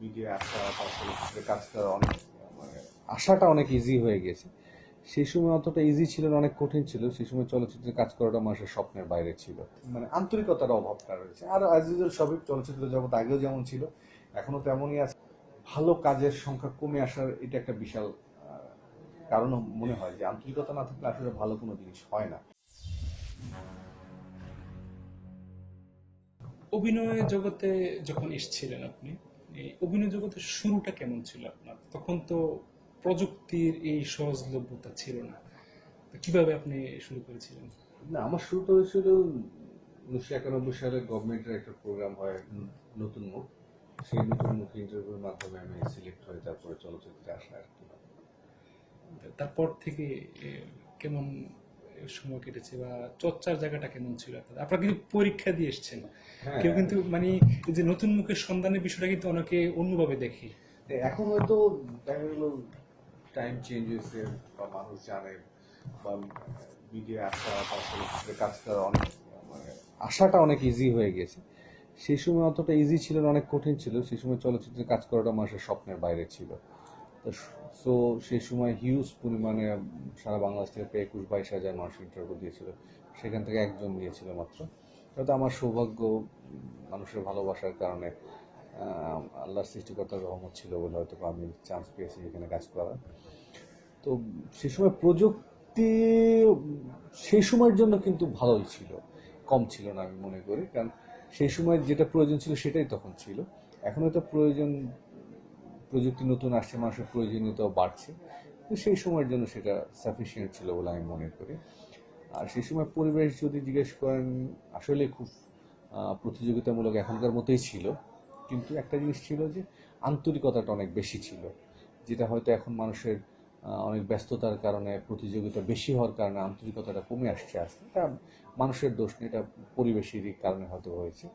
Media আসা বা চলচ্চিত্রে কাজ করা অনেক মানে আশাটা অনেক ইজি হয়ে গেছে। সেই সময় অতটা ইজি ছিল না, অনেক কঠিন ছিল। সেই সময় চলচ্চিত্রে কাজ করাটা মানুষের স্বপ্নের বাইরে ছিল। মানে আন্তরিকতার অভাবটা রয়েছে। আর অ্যাজ ইউজুয়াল সবই চলচ্চিত্র জগৎ আগেও যেমন ছিল এখনো তেমনই আছে। ভালো কাজের সংখ্যা কমে আসার এটা একটা বিশাল কারণও মনে হয় যে আন্তরিকতা না থাকলে আসলে ভালো কোনো জিনিস হয় না। অভিনয় জগতে যখন এসেছিলেন আপনি, এই অভিনয় জগতের শুরুটা কেমন ছিল আপনার? তখন তো প্রযুক্তির এই সহজলভ্যতা ছিল না। তো কিভাবে আপনি শুরু করেছিলেন? না, আমার শুরুটা হয়েছিল 1991 সালে। গভর্নমেন্টের একটা প্রোগ্রাম হয় নতুন মুখ। সেই নতুন মুখ ইন্টারভিউর মাধ্যমে আমি সিলেক্ট হয়ে তারপরে চলচ্চিত্রে আসা আর কি। তারপর থেকে এ, কেমন সময় কেটেছে বা চর্চার জায়গাটা কেমন ছিল আপনার? আপনারা কিন্তু পরীক্ষা দিয়ে এসেছেন। হ্যাঁ, কেউ কিন্তু মানে এই যে নতুন মুখের সন্ধানের বিষয়টা কিন্তু অনেকে অন্যভাবে দেখে। এখন হয়তো দেখা গেল টাইম চেঞ্জ হয়েছে বা মানুষ জানে বা মিডিয়া আসা বা চলচ্চিত্রে কাজ করা অনেক মানে আশাটা অনেক ইজি হয়ে গেছে। সেই সময় অতটা ইজি ছিল না, অনেক কঠিন ছিল। সেই সময় চলচ্চিত্রে কাজ করাটা মানুষের স্বপ্নের বাইরে ছিল। সো সেই সময় হিউজ পরিমাণে সারা বাংলাদেশ থেকে প্রায় 21-22 হাজার মানুষ ইন্টারভিউ দিয়েছিল। সেখান থেকে একজন নিয়েছিল মাত্র। হয়তো আমার সৌভাগ্য, মানুষের ভালোবাসার কারণে, আল্লাহর সৃষ্টিকর্তার রহমত ছিল বলে হয়তো আমি চান্স পেয়েছি এখানে কাজ করার। তো সে সময় প্রযুক্তি সেই সময়ের জন্য কিন্তু ভালোই ছিল, কম ছিল না আমি মনে করি। কারণ সেই সময় যেটা প্রয়োজন ছিল সেটাই তখন ছিল। এখন হয়তো প্রযুক্তি নতুন আসছে, মানুষের প্রয়োজনীয়তাও বাড়ছে, তো সেই সময়ের জন্য সেটা সাফিসিয়েন্ট ছিল বলে আমি মনে করি। আর সেই সময় পরিবেশ যদি জিজ্ঞেস করেন, আসলে খুব প্রতিযোগিতামূলক এখনকার মতোই ছিল। কিন্তু একটা জিনিস ছিল যে আন্তরিকতাটা অনেক বেশি ছিল, যেটা হয়তো এখন মানুষের অনেক ব্যস্ততার কারণে, প্রতিযোগিতা বেশি হওয়ার কারণে আন্তরিকতাটা কমে আসছে আস্তে। এটা মানুষের দোষ নেই, এটা পরিবেশেরই কারণে হয়তো হয়েছে।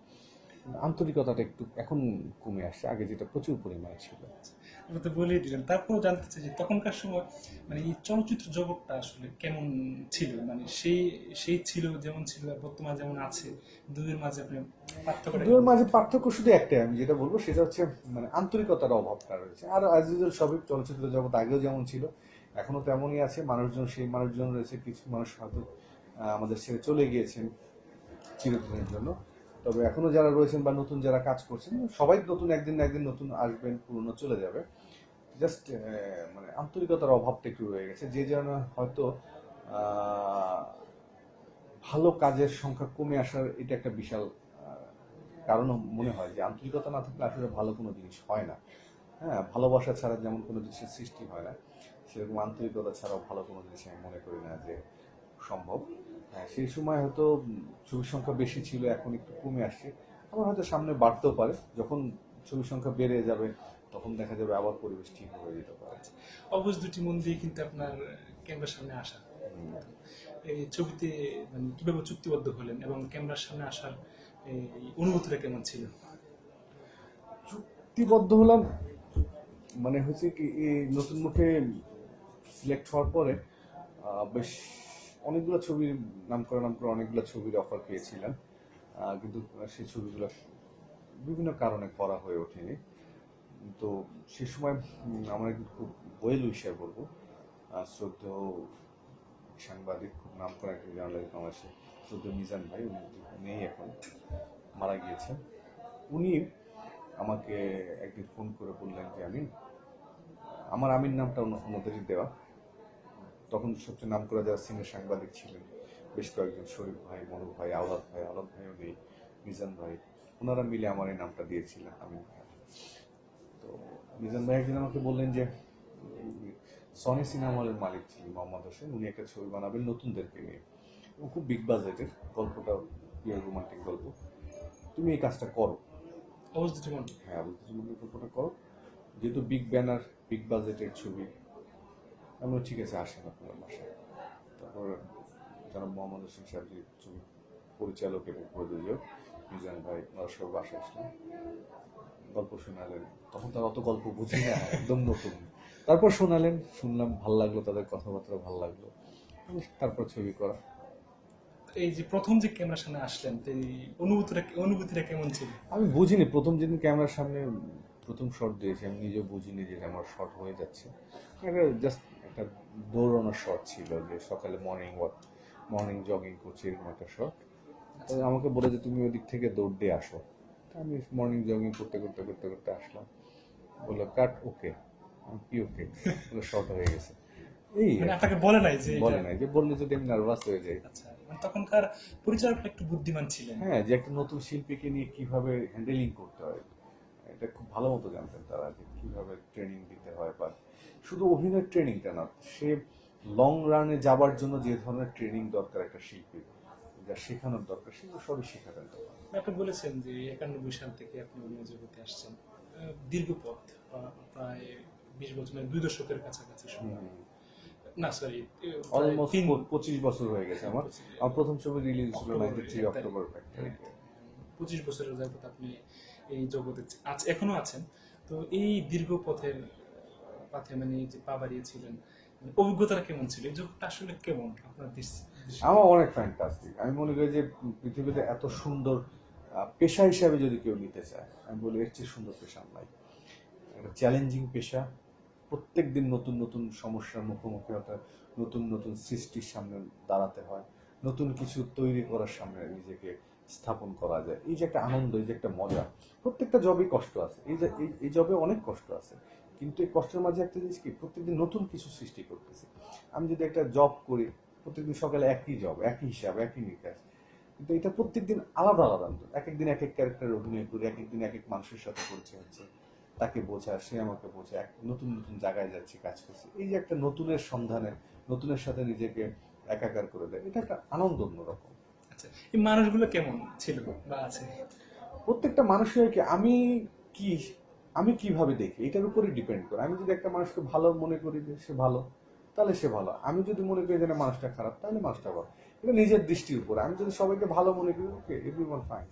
আন্তরিকতাটা একটু এখন কমে আসছে, আগে যেটা প্রচুর পরিমাণে ছিল। আপনি তো বলেই দিলেন, তারপরেও জানতে চাই যে তখনকার সময় মানে এই চলচ্চিত্র জগৎটা আসলে কেমন ছিল, মানে সেই সেই ছিল যেমন ছিল আর বর্তমানে যেমন আছে, দুইয়ের মাঝে আপনি পার্থক্যটা কি দুয়ের বলবেন? মাঝে পার্থক্য শুধু একটাই, আমি যেটা বলবো সেটা হচ্ছে মানে আন্তরিকতার অভাবটা রয়েছে। আর অ্যাজ ইউজুয়াল সবই চলচ্চিত্র জগৎ আগেও যেমন ছিল এখনো তেমনই আছে। মানুষজন, সেই মানুষজন রয়েছে, কিছু মানুষ হয়তো আমাদের ছেড়ে চলে গিয়েছেন চিরদিনের জন্য। তবে এখনো যারা রয়েছেন বা নতুন যারা কাজ করছেন, সবাই নতুন, একদিন না একদিন নতুন আসবেন, পুরনো চলে যাবে। জাস্ট মানে আন্তরিকতার অভাবটা একটু রয়ে গেছে, যে যেন হয়তো আহ, ভালো কাজের সংখ্যা কমে আসার এটা একটা বিশাল কারণও মনে হয় যে আন্তরিকতা না থাকলে আসলে ভালো কোনো জিনিস হয় না। হ্যাঁ, ভালোবাসা ছাড়া যেমন কোনো জিনিসের সৃষ্টি হয় না, সেরকম আন্তরিকতা ছাড়াও ভালো কোনো জিনিস আমি মনে করি না যে সম্ভব। হ্যাঁ, সেই সময় হয়তো ছবির সংখ্যা বেশি ছিল, এখন একটু কমে আসছে। আবার হয়তো সামনে বাড়তেও পারে। যখন ছবির সংখ্যা বেড়ে যাবে তখন দেখা যাবে আবার পরিবেশ ঠিক হয়ে যেতে পারে। অবুঝ দুটি মন দিয়ে কিন্তু আপনার ক্যামেরার সামনে আসা। তো এই ছবিতে মানে কিভাবে চুক্তিবদ্ধ হলেন এবং ক্যামেরার সামনে আসার এই অনুভূতিটা কেমন ছিল? চুক্তিবদ্ধ হলাম মানে হচ্ছে কি, এই নতুন মুখে সিলেক্ট হওয়ার পরে বেশ অনেকগুলো ছবির নাম করে অনেকগুলো ছবির অফার পেয়েছিলাম। কিন্তু সেই ছবিগুলো বিভিন্ন কারণে করা হয়ে ওঠেনি। তো সে সময় আমার একজন খুব ওয়েল উইশার বলবো, শ্রদ্ধেয় সাংবাদিক, খুব নাম করা একজন জার্নালিস্ট বাংলাদেশে, শ্রদ্ধেয় মিজান ভাই, উনি নেই এখন, মারা গিয়েছেন। উনি আমাকে একদিন ফোন করে বললেন যে আমার আমির নামটা ওনাদেরই দেওয়া। তখন সবচেয়ে নাম করা যারা সিনিয়র সাংবাদিক ছিলেন বেশ কয়েকজন, শরীফ ভাই, মনু ভাই, আওলাদ ভাইও নেই, মিজান ভাই, ওনারা মিলে আমার এই নামটা দিয়েছিলেন আমিন ভাই। তো মিজান ভাই একদিন আমাকে বললেন যে সনি সিনেমা হলের মালিক ছিলেন মোহাম্মদ হোসেন, উনি একটা ছবি বানাবেন নতুনদেরকে নিয়ে, ও খুব বিগ বাজেটের, গল্পটা পিওর রোমান্টিক গল্প, তুমি এই কাজটা করো। অবুঝ দুটি মন। হ্যাঁ, বুঝতে গল্পটা করো, যেহেতু বিগ ব্যানার, বিগ বাজেটের ছবি। আমি বললাম, ঠিক আছে, আসেন আপনার বাসায়। তারপর জনাব মোহাম্মদ হোসেন সাহেব, যে ছবি পরিচালক এবং প্রযোজক, মিজান ভাই, ওনারা সব বাসায় আসলেন, গল্প শোনালেন। তখন তার অত গল্প বুঝি না, একদম নতুন। তারপর শোনালেন, শুনলাম, ভাল লাগলো, তাদের কথাবার্তা ভাল লাগলো, তারপর ছবি করা। এই যে প্রথম যে ক্যামেরার সামনে আসলেন, তো এই অনুভূতিটা কেমন ছিল? আমি বুঝিনি প্রথম যেদিন ক্যামেরার সামনে প্রথম শট দিয়েছি আমি নিজেও বুঝিনি যে আমার শট হয়ে যাচ্ছে। একটা জাস্ট একটা দৌড়ানোর শট ছিল, যে সকালে মর্নিং জগিং করছি এরকম একটা শট। তো আমাকে বলে যে তুমি ওই দিক থেকে দৌড় দিয়ে আসো। তা আমি মর্নিং জগিং করতে করতে করতে করতে আসলাম, বললো কাট ওকে। কি ওকে? বলে শর্ট হয়ে গেছে। এই মানে আর কি। আপনাকে বলে নাই যে বলে এটা- নাই, যে বললে যদি আমি নার্ভাস হয়ে যাই। আচ্ছা, মানে তখনকার পরিচালক একটু বুদ্ধিমান ছিলেন। হ্যাঁ, যে একটা নতুন শিল্পীকে নিয়ে কিভাবে হ্যান্ডেলিং করতে হয় এটা খুব ভালো মতো জানতেন তারা, যে কিভাবে ট্রেনিং দিতে হয়, বা শুধু অভিনয়ের ট্রেনিংটা না, সে লং রানে যাবার জন্য যে ধরনের ট্রেনিং দরকার একটা শিল্পীর, যা শেখানোর দরকার সেগুলো সবই শেখাতেন তখন। আপনি বলেছেন যে 91 সাল থেকে আপনি অভিনয় জগতে আসছেন, দীর্ঘ পথ, প্রায় 20 বছর, মানে 2 দশকের কাছাকাছি সময়। না সরি, প্রায় অলমোস্ট 25 বছর হয়ে গেছে আমার। 25 আমার প্রথম ছবি রিলিজ ছিল অক্টোবর 93 1 অক্টোবর 1 তারিখে। তারিখে। 25 বছরের যাবত আপনি এই জগতে এখনো আছেন। তো এই দীর্ঘ পথের পথে মানে এই যে পা বাড়িয়েছিলেন, মানে অভিজ্ঞতাটা কেমন ছিল? এই জগৎটা আসলে কেমন আপনার দৃষ্টিতে? আমার অনেক ফ্যান্টাস্টিক। আমি মনে করি যে পৃথিবীতে এত সুন্দর পেশা হিসাবে যদি কেউ নিতে চায়, আমি বলি এর চেয়ে সুন্দর পেশা আর নাই। একটা চ্যালেঞ্জিং পেশা, প্রত্যেক দিন নতুন নতুন সমস্যার মুখোমুখি হতে হয়, নতুন নতুন সৃষ্টির সামনে দাঁড়াতে হয়, নতুন কিছু তৈরি করার সামনে নিজেকে স্থাপন করা যায়। এই যে একটা আনন্দ, এই যে একটা মজা, প্রত্যেকটা জবেই কষ্ট আছে, এই যে এই জবে অনেক কষ্ট আছে, কিন্তু এই কষ্টের মাঝে একটা জিনিস কি, প্রত্যেকদিন নতুন কিছু সৃষ্টি করতেছে। আমি যদি একটা জব করি, প্রত্যেকদিন সকালে একই জব, একই হিসাব, একই নিকাশ, কিন্তু এটা প্রত্যেকদিন আলাদা আলাদা। এক একদিন এক এক ক্যারেক্টার অভিনয় করি, এক একদিন এক এক মানুষের সাথে পরিচয় হচ্ছে, তাকে বোঝা, সে আমাকে বোঝা, এক নতুন নতুন জায়গায় যাচ্ছি, কাজ করছি। এই যে একটা নতুনের সন্ধানে, নতুনের সাথে নিজেকে একাকার করে দেয়, এটা একটা আনন্দ অন্যরকম। আচ্ছা, এই মানুষগুলো কেমন ছিল বা আছে? প্রত্যেকটা মানুষের কি কি আমি কিভাবে দেখি এটার উপরই ডিপেন্ড করে। আমি যদি একটা মানুষকে ভালো মনে করি যে সে ভালো, তাহলে সে ভালো। আমি যদি মনে করি যে না মানুষটা খারাপ, তাহলে মানুষটা ভালো। এটা নিজের দৃষ্টির উপরে। আমি যদি সবাইকে ভালো মনে করি, ওকে, এভরিওয়ান ফাইন।